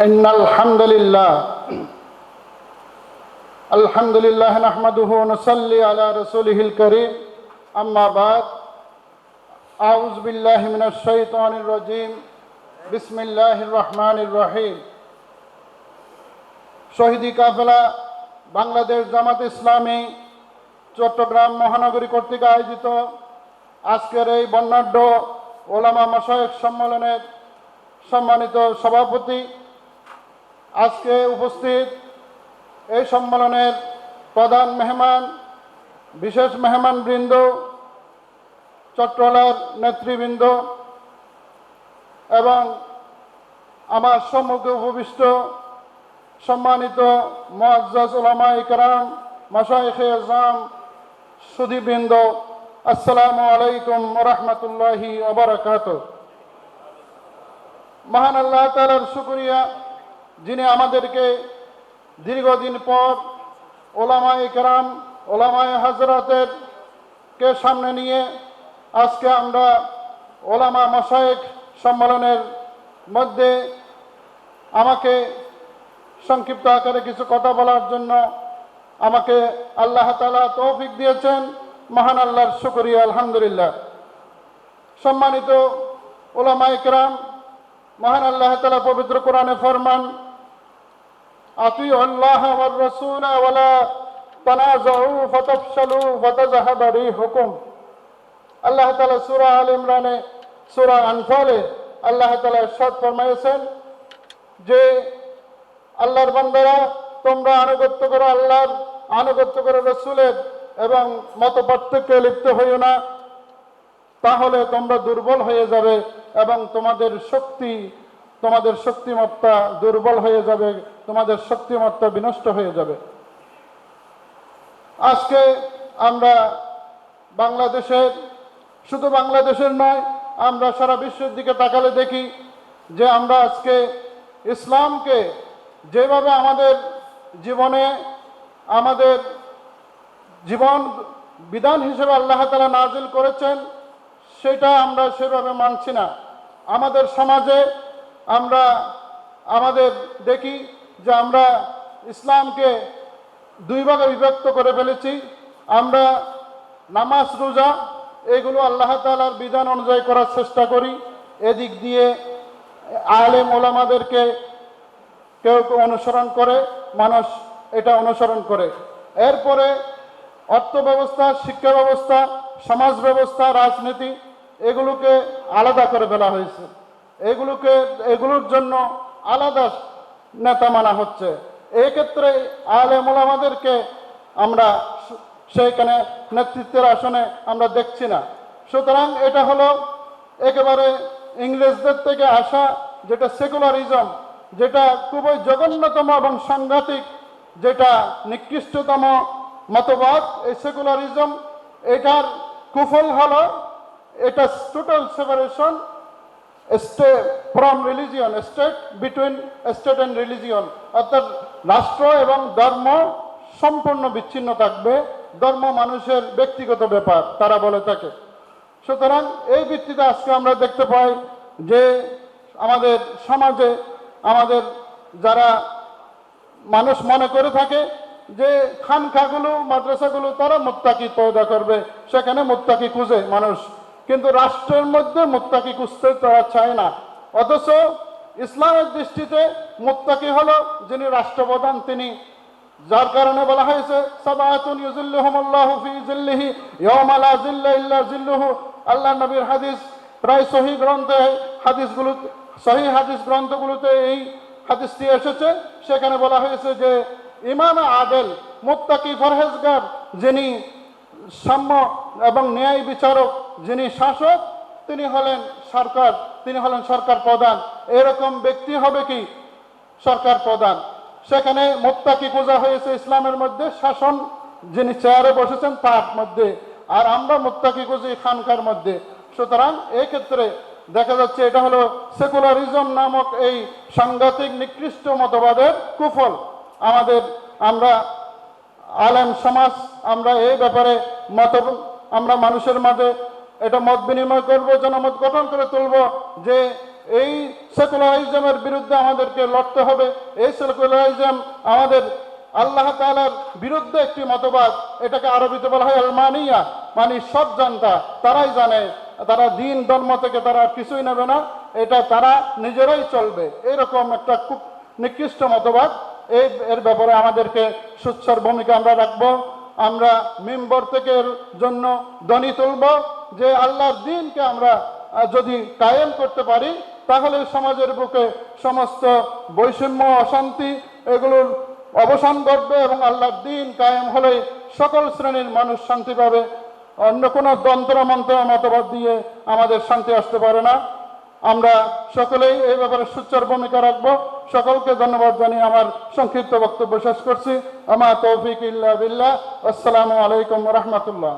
إن الحمد لله نحمده ونصلي على رسوله الكريم أما بعد أعوذ بالله من الشيطان الرجيم بسم الله الرحمن الرحيم শহীদি কাফেলা বাংলাদেশ জামাত ইসলামী চট্টগ্রাম মহানগরী কর্তৃক আয়োজিত আজকের এই বর্ণাঢ্য ওলামা মাশায়েখ সম্মেলনের সম্মানিত সভাপতি, আজকে উপস্থিত এই সম্মেলনের প্রধান মেহমান, বিশেষ মেহমানবৃন্দ, চট্টলার নেতৃবৃন্দ এবং আমার সম্মুখে উপবিষ্ট সম্মানিত মুআজ্জাজ উলামায়ে কেরাম, মাশায়েখে আযম, সুধীবৃন্দ, আসসালামু আলাইকুম ওয়া রাহমাতুল্লাহি ওয়া বারাকাতুহু। মহান আল্লাহ তাআলার শুকরিয়া, যিনি আমাদেরকে দীর্ঘদিন পর ওলামায়ে কেরাম, ওলামায়ে হাজরাতের কে সামনে নিয়ে আজকে আমরা ওলামা মাশায়েখ সম্মেলনের মধ্যে আমাকে সংক্ষিপ্ত আকারে কিছু কথা বলার জন্য আমাকে আল্লাহ তাআলা তৌফিক দিয়েছেন। মহান আল্লাহর শুকরিয়া, আলহামদুলিল্লাহ। সম্মানিত ওলামায়ে কেরাম, মহান আল্লাহ তাআলা পবিত্র কোরআনে ফরমান, আতিউল্লাহ ওয়ার রাসূল ওয়া লা তানাযাউ ফাতাফশালু ফাতাযহাবা রিহুকুম। আল্লাহ তাআলা সূরা আল ইমরানে, সূরা আনফালে আল্লাহ তাআলা ইরশাদ ফরমায়েছেন যে আল্লাহর বান্দারা, তোমরা আনুগত্য করো আল্লাহর, আনুগত্য করো রাসূলের এবং মত পার্থক্যে লিপ্ত হইও না, তাহলে তোমরা দুর্বল হয়ে যাবে এবং তোমাদের শক্তিমত্তা দুর্বল হয়ে যাবে, তোমাদের শক্তিমত্তা বিনষ্ট হয়ে যাবে। আজকে আমরা বাংলাদেশের, শুধু বাংলাদেশের নয়, আমরা সারা বিশ্বের দিকে তাকালে দেখি যে আমরা আজকে ইসলামকে যেভাবে আমাদের জীবনে, আমাদের জীবন বিধান হিসেবে আল্লাহ তাআলা নাজিল করেছেন, সেটা আমরা সেভাবে মানছি না। আমাদের সমাজে আমরা দেখি যে আমরা ইসলামকে দুই ভাগে বিভক্ত করে ফেলেছি। আমরা নামাজ, রোজা এগুলো আল্লাহ তাআলার বিধান অনুযায়ী করার চেষ্টা করি, এদিক দিয়ে আলেম ওলামাদেরকে কেউ অনুসরণ করে, মানুষ এটা অনুসরণ করে। এরপরে অর্থ ব্যবস্থা, শিক্ষা ব্যবস্থা, সমাজ ব্যবস্থা, রাজনীতি এগুলোকে আলাদা করে ফেলা হয়েছে। এগুলোর জন্য আলাদা নেতা মানা হচ্ছে। এই ক্ষেত্রে আলেম ওলামাদেরকে আমরা সেইখানে নেতৃত্বের আসনে আমরা দেখছি না। সুতরাং এটা হলো একেবারে ইংরেজদের থেকে আসা যেটা সেকুলারিজম, যেটা খুবই জঘন্যতম এবং সাংঘাতিক, যেটা নিকৃষ্টতম মতবাদ। এই সেকুলারিজম, এটার কুফল হলো এটা total separation from religion, state between state and religion, অর্থাৎ রাষ্ট্র এবং ধর্ম সম্পূর্ণ বিচ্ছিন্ন থাকবে। ধর্ম মানুষের ব্যক্তিগত ব্যাপার, তারা বলে থাকে। সুতরাং এই ভিত্তিতে আজকে আমরা দেখতে পাই যে আমাদের সমাজে, আমাদের যারা মানুষ মনে করে থাকে যে খানকাগুলো, মাদ্রাসাগুলো তারা মুত্তাকি পয়দা করবে, সেখানে মুত্তাকি খুঁজে মানুষ, কিন্তু রাষ্ট্রের মধ্যে মুত্তাকি খুঁজতে তারা চায় না। অথচ ইসলামের দৃষ্টিতে মুত্তাকি হলো যিনি রাষ্ট্রপ্রধান, তিনি, যার কারণে বলা হয়েছে সাবাতুন ইউজিল্লুহুমুল্লাহু ফি জিল্লিহি ইয়াওমা লা জিল্লা ইল্লা জিল্লুহু। আল্লাহ নবীর হাদিস, প্রায় সহিহ হাদিস গ্রন্থগুলোতে এই হাদিসটি এসেছে। সেখানে বলা হয়েছে যে ইমাম আদেল, মুত্তাকি, পরহেজগার, যিনি সাম্য এবং ন্যায় বিচারক, যিনি শাসক, তিনি হলেন সরকার প্রধান। এরকম ব্যক্তি হবে কি সরকার প্রধান? সেখানে মুত্তাকি খোঁজা হয়েছে ইসলামের মধ্যে, শাসন যিনি চেয়ারে বসেছেন তার মধ্যে, আর আমরা মুত্তাকি খুঁজি খানকার মধ্যে। সুতরাং এই ক্ষেত্রে দেখা যাচ্ছে এটা হলো সেকুলারিজম নামক এই সাংঘাতিক নিকৃষ্ট মতবাদের কুফল। আমরা আলেম সমাজ, আমরা এই ব্যাপারে আমরা মানুষের মাঝে এটা মত বিনিময় করব, জনমত গঠন করে তুলব যে এই সেকুলারিজমের বিরুদ্ধে আমাদেরকে লড়তে হবে। এই সেকুলারিজম আমাদের আল্লাহ তাআলার বিরুদ্ধে একটি মতবাদ। এটাকে আরবিতে বলা হয় আলমানিয়া, মানে সব জানতা, তারাই জানে, তারা দিন ধর্ম থেকে তারা কিছুই নেবে না, এটা তারা নিজেরাই চলবে, এরকম একটা খুব নিকৃষ্ট মতবাদ। এর ব্যাপারে আমাদেরকে সোচ্চার ভূমিকা আমরা রাখবো। আমরা মিম্বর থেকে এর জন্য ধ্বনি তুলব যে আল্লাহর দ্বীনকে আমরা যদি কায়েম করতে পারি, তাহলে সমাজের বুকে সমস্ত বৈষম্য, অশান্তি এগুলোর অবসান ঘটবে এবং আল্লাহর দ্বীন কায়েম হলে সকল শ্রেণীর মানুষ শান্তি পাবে। অন্য কোনো তন্ত্র মন্ত্র মতবাদ দিয়ে আমাদের শান্তি আসতে পারে না। আমরা সকলেই এই ব্যাপারে সোচ্চার ভূমিকা রাখবো। সকলকে ধন্যবাদ জানিয়ে আমার সংক্ষিপ্ত বক্তব্য শেষ করছি। আমা তৌফিক ইল্লা বিল্লাহ। আসসালামু আলাইকুম ওয়া রাহমাতুল্লাহ।